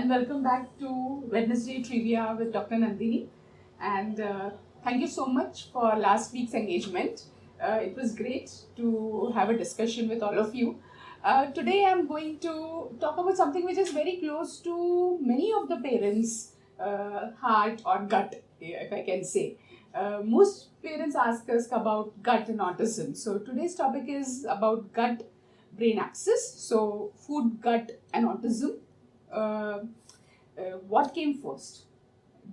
and welcome back to Wednesday Trivia with Dr. Nandini. And thank you so much for last week's engagement. It was great to have a discussion with all of you. Today I'm going to talk about something which is very close to many of the parents' heart or gut, if I can say. Most parents ask us about gut and autism. So today's topic is about gut brain axis. So food, gut, and autism. uh, what came first,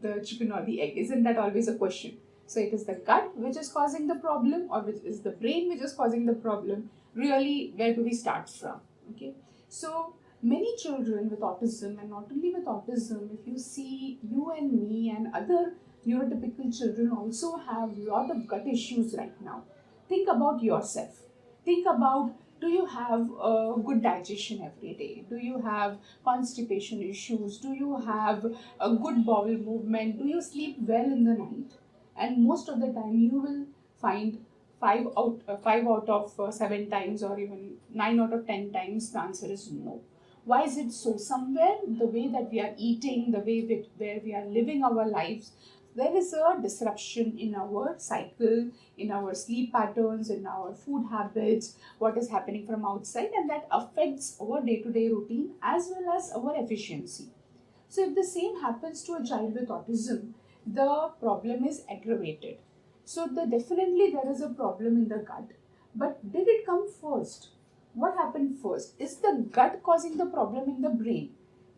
the chicken or the egg? Isn't that always a question? So it is the gut which is causing the problem, or which is the brain which is causing the problem? Really, where do we start from? Okay, so many children with autism, and not only with autism, if you see you and me and other neurotypical children also have a lot of gut issues right now. Think about yourself. Think about, do you have a good digestion every day? Do you have constipation issues? Do you have a good bowel movement? Do you sleep well in the night? And most of the time you will find five out of 7 times, or even 9 out of 10 times, the answer is no. Why is it so? Somewhere the way that we are eating, the way where we are living our lives, there is a disruption in our cycle, in our sleep patterns, in our food habits, what is happening from outside, and that affects our day-to-day routine as well as our efficiency. So if the same happens to a child with autism, the problem is aggravated. So definitely there is a problem in the gut. But did it come first? What happened first? Is the gut causing the problem in the brain?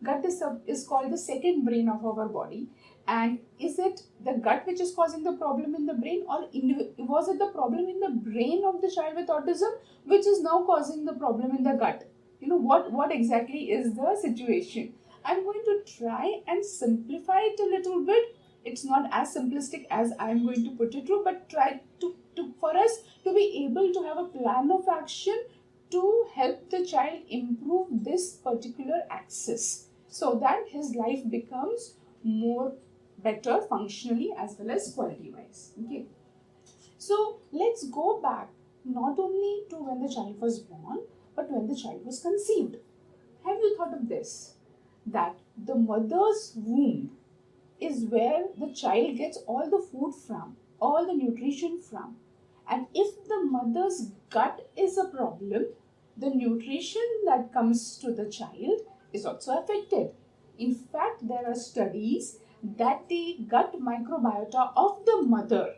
Gut is called the second brain of our body. And is it the gut which is causing the problem in the brain, or was it the problem in the brain of the child with autism which is now causing the problem in the gut? What exactly is the situation? I'm going to try and simplify it a little bit. It's not as simplistic as I'm going to put it through, but try to for us to be able to have a plan of action to help the child improve this particular axis, so that his life becomes more better functionally as well as quality wise. Okay, so let's go back not only to when the child was born, but when the child was conceived. Have you thought of this, that the mother's womb is where the child gets all the food from, all the nutrition from? And if the mother's gut is a problem, the nutrition that comes to the child is also affected. In fact, there are studies that the gut microbiota of the mother,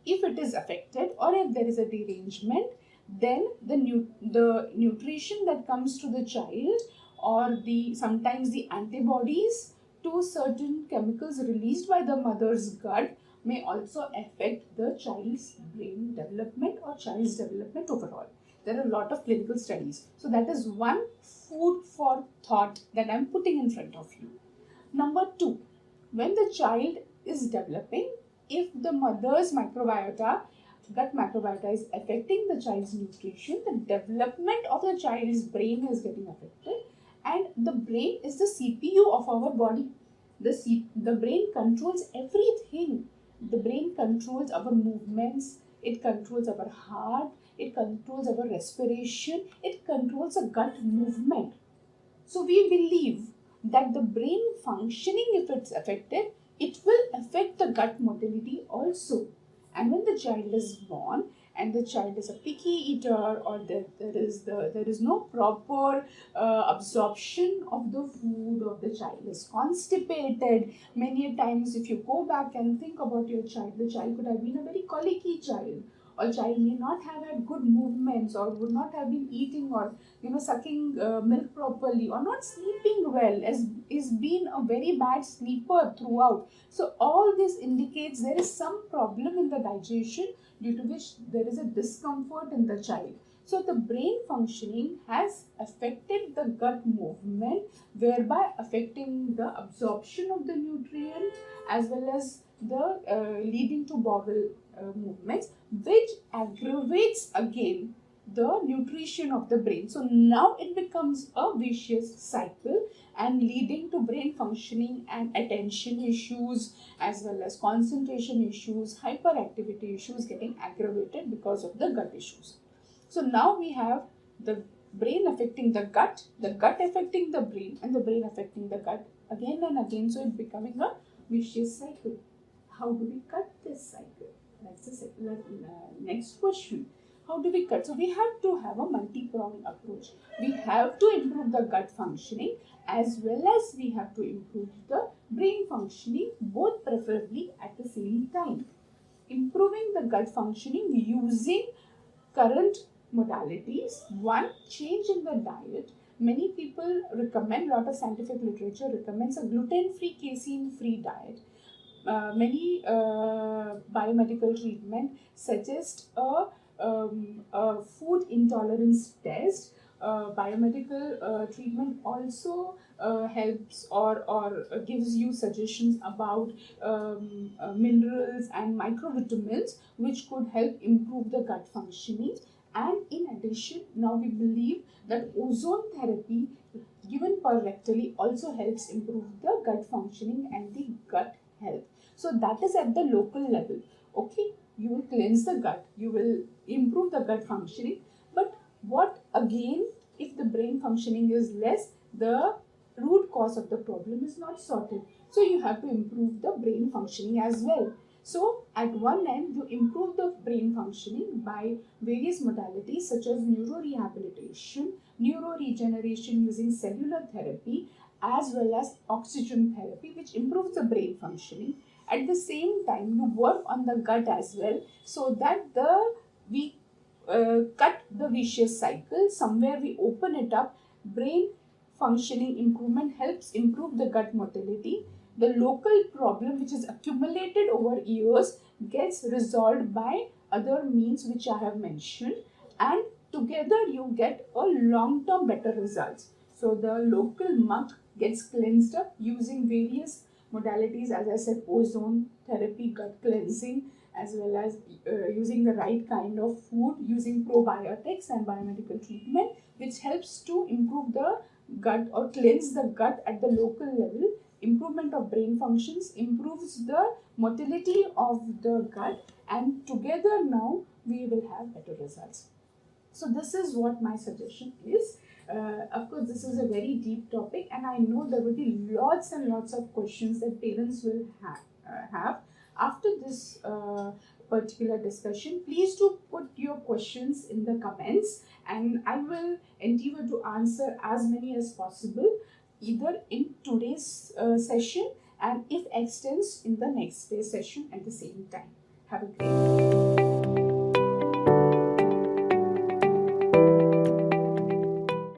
if it is affected or if there is a derangement, then the nutrition that comes to the child, or sometimes the antibodies to certain chemicals released by the mother's gut, may also affect the child's brain development or child's development overall. There are a lot of clinical studies. So that is one food for thought that I'm putting in front of you. Number two, when the child is developing, if the mother's gut microbiota is affecting the child's nutrition, the development of the child's brain is getting affected. And the brain is the CPU of our body. The brain controls everything. The brain controls our movements, it controls our heart, it controls our respiration, it controls the gut movement. So we believe that the brain functioning, if it's affected, it will affect the gut motility also. And when the child is born and the child is a picky eater, or there is no proper absorption of the food, or the child is constipated, many a times if you go back and think about your child, the child could have been a very colicky child, or child may not have had good movements, or would not have been eating or sucking milk properly, or not sleeping well, as is been a very bad sleeper throughout. So all this indicates there is some problem in the digestion, due to which there is a discomfort in the child. So the brain functioning has affected the gut movement, thereby affecting the absorption of the nutrient as well as the leading to bowel movements, which aggravates again the nutrition of the brain. So now it becomes a vicious cycle, and leading to brain functioning and attention issues as well as concentration issues, hyperactivity issues getting aggravated because of the gut issues. So now we have the brain affecting the gut affecting the brain, and the brain affecting the gut again and again. So it's becoming a vicious cycle. How do we cut this cycle? That's the next question. How do we cut? So we have to have a multi-pronged approach. We have to improve the gut functioning as well as we have to improve the brain functioning, both preferably at the same time. Improving the gut functioning using current modalities. One, change in the diet. Many people recommend, a lot of scientific literature recommends a gluten-free, casein-free diet. Many biomedical treatment suggest a food intolerance test. Biomedical treatment also helps or gives you suggestions about minerals and microvitamins which could help improve the gut functioning. And in addition, now we believe that ozone therapy given per rectally also helps improve the gut functioning and the gut health. So that is at the local level. Okay, you will cleanse the gut, you will improve the gut functioning. But what again, if the brain functioning is less, the root cause of the problem is not sorted. So you have to improve the brain functioning as well. So at one end, you improve the brain functioning by various modalities such as neurorehabilitation, neuroregeneration using cellular therapy, as well as oxygen therapy, which improves the brain functioning. At the same time, you work on the gut as well, so that we cut the vicious cycle. Somewhere we open it up. Brain functioning improvement helps improve the gut motility. The local problem which is accumulated over years gets resolved by other means which I have mentioned, and together you get a long-term better results. So the local muck gets cleansed up using various modalities, as I said, ozone therapy, gut cleansing, as well as using the right kind of food, using probiotics and biomedical treatment, which helps to improve the gut or cleanse the gut at the local level. Improvement of brain functions improves the motility of the gut, and together now we will have better results. So this is what my suggestion is. Of course, this is a very deep topic, and I know there will be lots and lots of questions that parents will have after this particular discussion. Please do put your questions in the comments, and I will endeavor to answer as many as possible, either in today's session and if extends in the next day session at the same time. Have a great day.